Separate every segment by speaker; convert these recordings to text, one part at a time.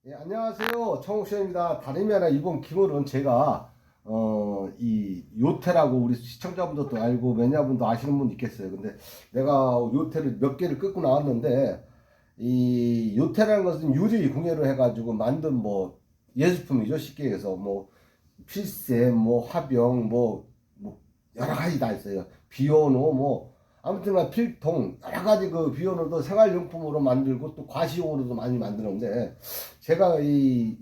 Speaker 1: 예, 안녕하세요. 청옥션입니다. 다름이 아니라 이번 기물은 제가 이 요태라고 우리 시청자분들도 알고 매니아분도 아시는 분 있겠어요. 근데 내가 요태를 몇 개를 끊고 나왔는데 이 요태라는 것은 유리 궁예로 해가지고 만든 뭐 예술품이죠. 쉽게 얘기해서 뭐 필세, 뭐 화병, 뭐 여러 가지 다 있어요. 비오노, 뭐 아무튼 필통 여러 가지 그 비오노도 생활용품으로 만들고 또 과시용으로도 많이 만드는데 제가 이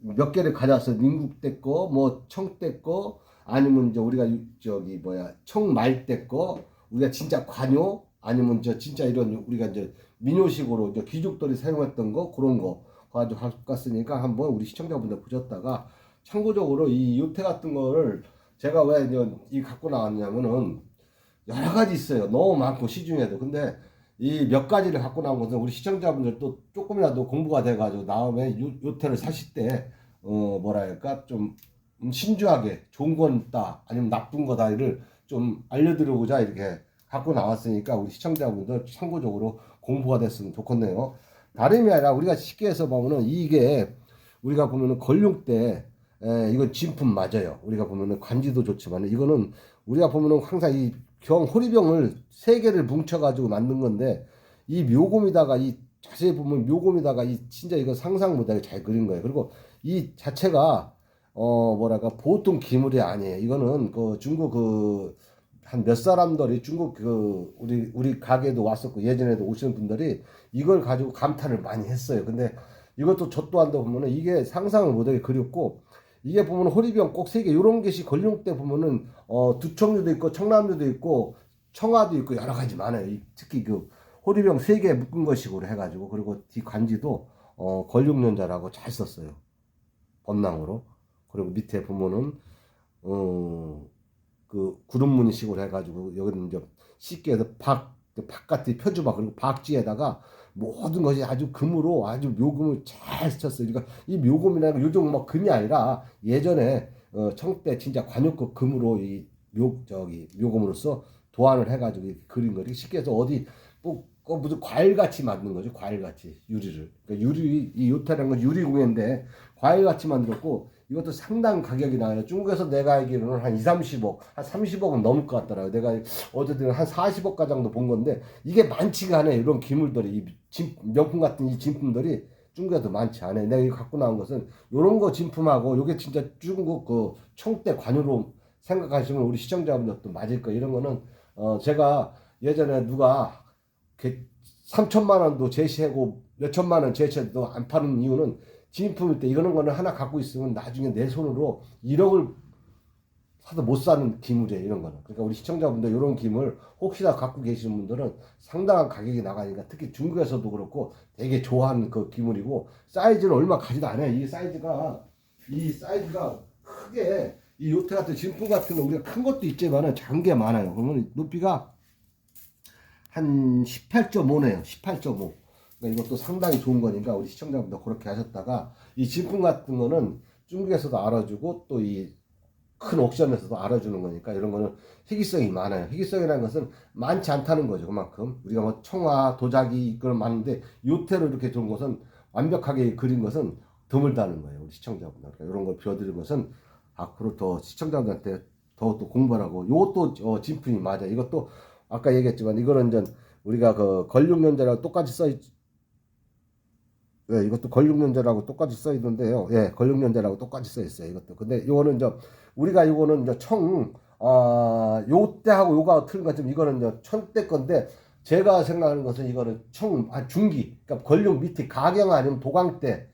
Speaker 1: 몇 개를 가져왔어요. 민국대 거, 뭐 청대 거, 아니면 이제 우리가 저기 뭐야 청말대 거, 우리가 진짜 관요, 아니면 저 진짜 이런 우리가 이제 민요식으로 이제 귀족들이 사용했던 거 그런 거 가지고 갖고 왔으니까 한번 우리 시청자분들 보셨다가 참고적으로 이 요태 같은 거를 제가 왜 이 갖고 나왔냐면은 여러 가지 있어요. 너무 많고 시중에도. 근데 이 몇 가지를 갖고 나온 것은 우리 시청자분들도 조금이라도 공부가 돼가지고 다음에 요태를 사실 때 뭐랄까 좀 신중하게 좋은 건 있다 아니면 나쁜 거다를 좀 알려드리고자 이렇게 갖고 나왔으니까 우리 시청자분들 참고적으로 공부가 됐으면 좋겠네요. 다름이 아니라 우리가 쉽게 해서 보면은 이게 우리가 보면은 걸룡 때 이건 진품 맞아요. 우리가 보면은 관지도 좋지만 이거는 우리가 보면은 항상 이 호리병을 세 개를 뭉쳐가지고 만든 건데 이 묘곰에다가 이 자세히 보면 묘곰에다가 이 진짜 이거 상상 못하게 잘 그린 거예요. 그리고 이 자체가 뭐랄까 보통 기물이 아니에요. 이거는 그 중국 그 한 몇 사람들이 중국 그 우리 가게도 왔었고 예전에도 오시는 분들이 이걸 가지고 감탄을 많이 했어요. 근데 이것도 저 또한도 보면은 이게 상상을 못하게 그렸고 이게 보면 호리병 꼭 세 개 요런 것이 걸룡 때 보면은 두청류도 있고 청남류도 있고 청아도 있고 여러 가지 많아요. 특히 그 호리병 세 개 묶은 것식으로 해가지고 그리고 뒤 관지도 걸룡년자라고 잘 썼어요. 범랑으로. 그리고 밑에 보면은 그 구름무늬식으로 해가지고 여기는 이제 쉽게 해서 바깥에 표주박 그리고 박지에다가 모든 것이 아주 금으로 아주 묘금을 잘 쳤어요. 그러니까 이 묘금이라는 거 요즘 뭐 금이 아니라 예전에 청때 진짜 관역급 금으로 이 묘금으로서 도안을 해가지고 이렇게 그린 거지. 쉽게 해서 어디 뭐 무슨 과일같이 만든 거죠. 과일같이 유리를. 그러니까 유리 이 요태라는 건 유리공예인데 과일같이 만들었고 이것도 상당 가격이 나와요. 중국에서 내가 알기로는 한 2, 30억, 한 30억은 넘을 것 같더라고요. 내가 어쨌든 한 40억 가정도 본 건데 이게 많지가 않아요. 이런 기물들이 명품 같은 이 진품들이 중국에도 많지 않아요. 내가 이거 갖고 나온 것은 이런 거 진품하고 이게 진짜 중국 그 청대 관유로 생각하시면 우리 시청자분들도 맞을 거예요. 이런 거는 제가 예전에 누가 3천만 원도 제시하고 몇천만 원 제시해도 안 파는 이유는 진품일 때 이런 거는 하나 갖고 있으면 나중에 내 손으로 1억을 사도 못 사는 기물이에요. 이런 거는. 그러니까 우리 시청자분들 이런 기물 혹시나 갖고 계시는 분들은 상당한 가격이 나가니까 특히 중국에서도 그렇고 되게 좋아하는 그 기물이고 사이즈는 얼마 가지도 않아요. 이 사이즈가 크게 이 요트 같은 진품 같은 거 우리가 큰 것도 있지만은 작은 게 많아요. 그러면 높이가 한 18.5네요. 18.5. 그러니까 이것도 상당히 좋은 거니까 우리 시청자분들 그렇게 하셨다가 이 진품 같은 거는 중국에서도 알아주고 또 이 큰 옥션에서도 알아주는 거니까 이런 거는 희귀성이 많아요. 희귀성이라는 것은 많지 않다는 거죠. 그만큼 우리가 뭐 청아, 도자기 그런 많은데 요태로 이렇게 좋은 것은 완벽하게 그린 것은 드물다는 거예요. 우리 시청자분들. 그러니까 이런 걸 비워드린 것은 앞으로 더 시청자분들한테 더 또 공부하라고. 이것도 진품이 맞아요. 이것도 아까 얘기했지만 이거는 이제 우리가 그 걸육년자랑 똑같이 써 예, 이것도 걸육년자라고 똑같이 써 있는데요. 예, 걸육년자라고 똑같이 써 있어요. 이것도. 근데 이거는 이제 우리가 이거는 이제 요때하고 요가 틀린 것처럼 이거는 이제 청때 건데 제가 생각하는 것은 이거는 중기, 그러니까 걸육 밑에 가경 아니면 도강 때,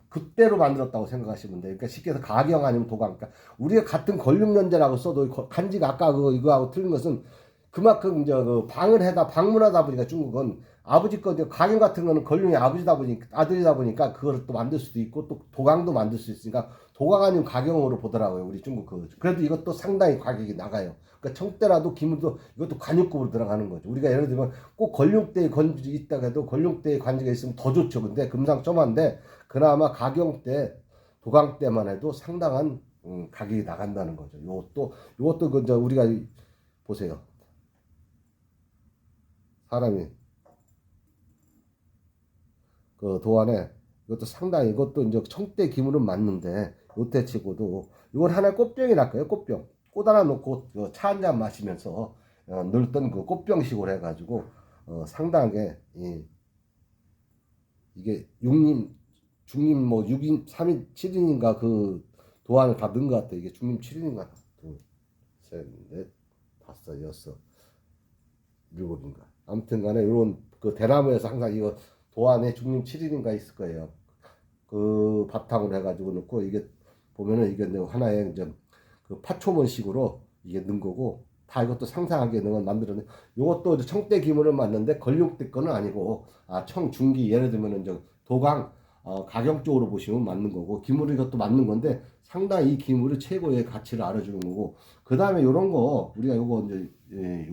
Speaker 1: 그때로 만들었다고 생각하시면 돼요. 그러니까 쉽게 해서 가경 아니면 도강. 그러니까 우리가 같은 걸육년자라고 써도 간지가 아까 이거하고 틀린 것은 그만큼 이제 그 방문하다 보니까 중국은 아버지 거 강연 같은 거는 걸룡이 아버지다 보니까 아들이다 보니까 그걸 또 만들 수도 있고 또 도강도 만들 수 있으니까 도강 아니면 가경으로 보더라고요. 우리 중국 그래도 이것도 상당히 가격이 나가요. 그러니까 청대라도 기물도 이것도 관육급으로 들어가는 거죠. 우리가 예를 들면 꼭 걸룡대에 관지 있다가 해도 걸룡대에 관지가 있으면 더 좋죠. 근데 금상첨화인데 그나마 가경대 도강대만 해도 상당한 가격이 나간다는 거죠. 요것도 그 우리가 보세요. 사람이 그 도안에 이것도 상당히 이것도 이제 청대 기물은 맞는데 요태치고도 이건 하나의 꽃병이랄까요? 꽃병. 꽃 하나 놓고 차 한 잔 마시면서 늙던 그 꽃병식으로 해가지고 상당하게 이게 6인 중임 뭐 6인 3인 7인인가 그 도안을 다 넣은 것 같아. 이게 중임 7인인가 둘, 셋, 넷, 다섯, 여섯, 일곱인가. 아무튼 간에 이런 그 대나무에서 항상 이거 도안에 중림 7인인가 있을 거예요. 그 바탕으로 해가지고 넣고 이게 보면은 이게 하나의 이제 그 파초문식으로 이게 넣은 거고 다 이것도 상상하게 넣은 만들어낸 이것도 청대 기물을 맞는데 걸육대 거는 아니고 청중기 예를 들면은 이제 도강 가경 쪽으로 보시면 맞는 거고 기물이 이것도 맞는 건데 상당히 이 기물이 최고의 가치를 알아주는 거고 그 다음에 요런 거 우리가 요거 이제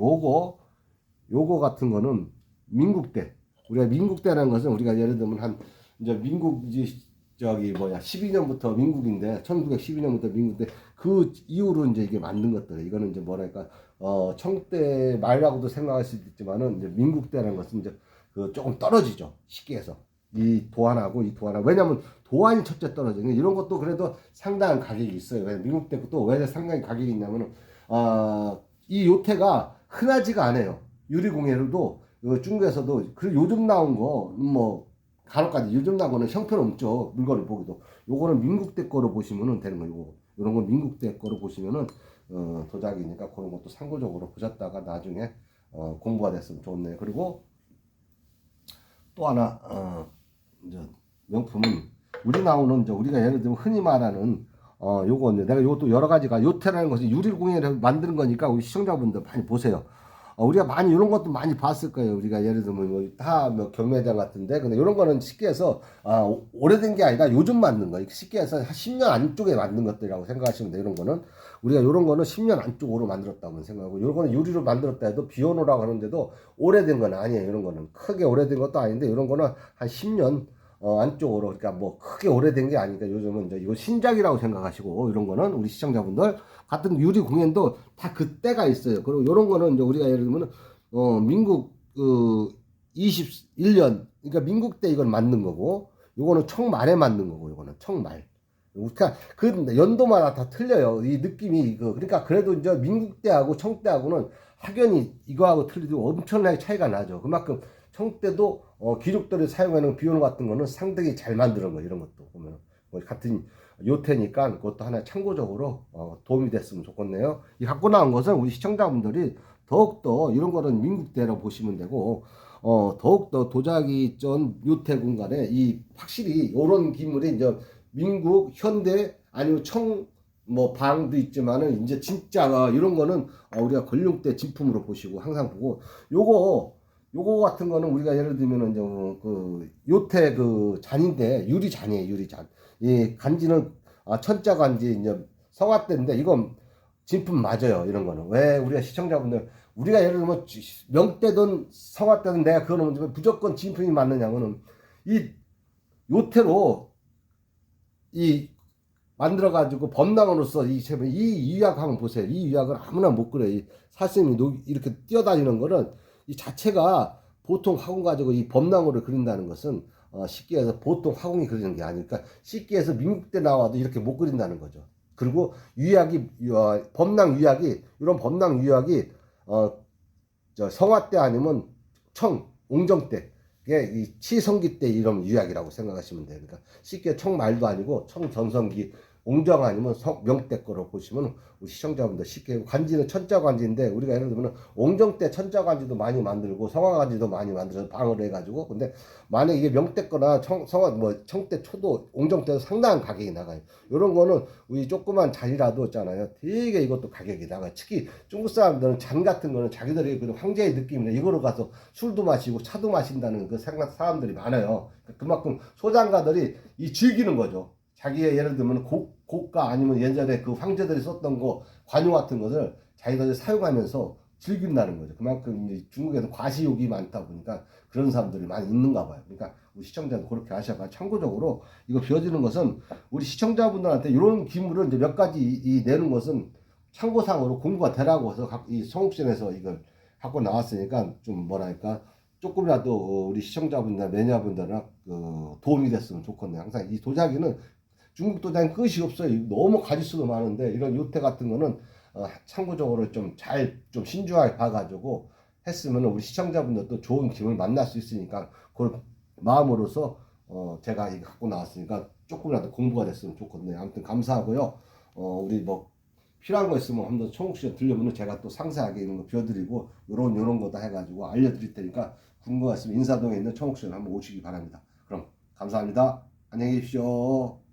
Speaker 1: 요거 같은 거는 민국대 우리가 민국대라는 것은 우리가 예를 들면 한 이제 민국 저기 뭐야 12년부터 민국인데 1912년부터 민국인데 그 이후로 이제 이게 만든 것들 이거는 이제 뭐랄까 청대 말이라고도 생각할 수도 있지만은 이제 민국대라는 것은 이제 그 조금 떨어지죠 쉽게 해서 이 도안하고 이 도안하고 왜냐면 도안이 첫째 떨어지는 이런 것도 그래도 상당한 가격이 있어요. 왜 민국대 것도 왜 상당히 가격이 있냐면은 이 요태가 흔하지가 않아요. 유리공예로도 중국에서도 그 요즘 나온 거 뭐 간혹까지 요즘 나온 거는 형편없죠. 물건을 보기도 요거는 민국대 거로 보시면은 되는 거예요. 요런 건 민국대 거로 보시면은 도자기니까 그런 것도 참고적으로 보셨다가 나중에 공부가 됐으면 좋네요. 그리고 또 하나 이제 명품은 우리 나오는 이제 우리가 예를 들면 흔히 말하는 요거 이제 내가 요것도 여러 가지가 요태라는 것이 유리공예를 만드는 거니까 우리 시청자분들 많이 보세요. 우리가 많이 이런 것도 많이 봤을 거예요. 우리가 예를 들면 뭐다뭐 경매장 같은데 근데 이런 거는 쉽게 해서 오래된 게 아니라 요즘 만든 거 쉽게 해서 한 10년 안쪽에 만든 것들이라고 생각하시면 돼요. 이런 거는 우리가 이런 거는 10년 안쪽으로 만들었다고 생각하고 이런 거는 유리로 만들었다 해도 비오노라고 하는데도 오래된 건 아니에요. 이런 거는 크게 오래된 것도 아닌데 이런 거는 한 10년 안쪽으로 그러니까 뭐 크게 오래된 게 아니니까 요즘은 이제 이거 신작이라고 생각하시고 이런 거는 우리 시청자분들 같은 유리 공예도 다 그때가 있어요. 그리고 이런 거는 이제 우리가 예를 들면 민국 21년 그러니까 민국 때 이걸 만든 거고 요거는 청말에 만든 거고 요거는 청말. 그러니까 그 연도마다 다 틀려요. 이 느낌이 이거 그러니까 그래도 이제 민국 때하고 청 때하고는 확연히 이거하고 틀리고 엄청나게 차이가 나죠. 그만큼 청 때도 귀족들이 사용하는 비오노 같은 거는 상당히 잘 만드는 거 이런 것도 보면 같은 요태니까 그것도 하나 참고적으로 도움이 됐으면 좋겠네요. 이 갖고 나온 것은 우리 시청자분들이 더욱더 이런 거는 민국대로 보시면 되고 더욱더 도자기 전 요태 공간에 이 확실히 이런 기물이 이제 민국 현대 아니면 청 뭐 방도 있지만은 이제 진짜 이런 거는 우리가 걸룡대 진품으로 보시고 항상 보고 요거 같은 거는 우리가 예를 들면은 이제 그 요태 그 잔인데 유리 잔이에요. 유리 잔. 이 간지는 천자 간지 이제 성화대인데 이건 진품 맞아요. 이런 거는 왜 우리가 시청자분들 우리가 예를 들면 명대든 성화대든 내가 그거는 무조건 진품이 맞느냐면은 이 요태로 이 만들어 가지고 범람으로써 이 유약 한번 보세요. 이 유약을 아무나 못 그려. 이 사슴이 이렇게 뛰어다니는 거는 이 자체가 보통 화공 가지고 이 범람으로 그린다는 것은 쉽게 해서 보통 화공이 그리는 게 아니니까 쉽게 해서 민국 때 나와도 이렇게 못 그린다는 거죠. 그리고 유약이 범람 유약이 이런 범람 유약이 성화 때 아니면 옹정 때 이 치성기 때 이런 유약이라고 생각하시면 돼요. 그러니까 쉽게 청말도 아니고 청전성기 옹정 아니면 명대 거로 보시면 우리 시청자분들 쉽게 관지는 천자 관지인데 우리가 예를 들면 옹정 때 천자 관지도 많이 만들고 성화 관지도 많이 만들어서 방을 해가지고 근데 만약 이게 명대 거나 성화 뭐 청대 초도 옹정 때도 상당한 가격이 나가요. 이런 거는 우리 조그만 잔이라도 있잖아요. 되게 이것도 가격이 나가요. 특히 중국 사람들은 잔 같은 거는 자기들이 그 황제의 느낌이나 이거로 가서 술도 마시고 차도 마신다는 그 생각 사람들이 많아요. 그만큼 소장가들이 이 즐기는 거죠. 자기의 예를 들면 고가 아니면 예전에 그 황제들이 썼던 거 관유 같은 것을 자기들이 사용하면서 즐긴다는 거죠. 그만큼 중국에도 과시욕이 많다 보니까 그런 사람들이 많이 있는가 봐요. 그러니까 우리 시청자도 그렇게 아셔가 참고적으로 이거 비워지는 것은 우리 시청자분들한테 이런 기물을 이제 몇 가지 내는 것은 참고상으로 공부가 되라고 해서 이 성옥신에서 이걸 갖고 나왔으니까 좀 뭐랄까 조금이라도 우리 시청자분들, 매니아분들은 도움이 됐으면 좋겠네요. 항상 이 도자기는 중국 도자기는 끝이 없어요. 너무 가짓수도 많은데 이런 요태 같은 거는 참고적으로 좀 잘 좀 신중하게 봐가지고 했으면 우리 시청자분들도 좋은 기운을 만날 수 있으니까 그걸 마음으로서 제가 이거 갖고 나왔으니까 조금이라도 공부가 됐으면 좋겠네요. 아무튼 감사하고요. 우리 뭐 필요한 거 있으면 한번 청욱 씨가 들려보면 제가 또 상세하게 이런 거 비워드리고 요런 거다 해가지고 알려드릴 테니까 궁금하시면 인사동에 있는 청욱 씨를 한번 오시기 바랍니다. 그럼 감사합니다. 안녕히 계십시오.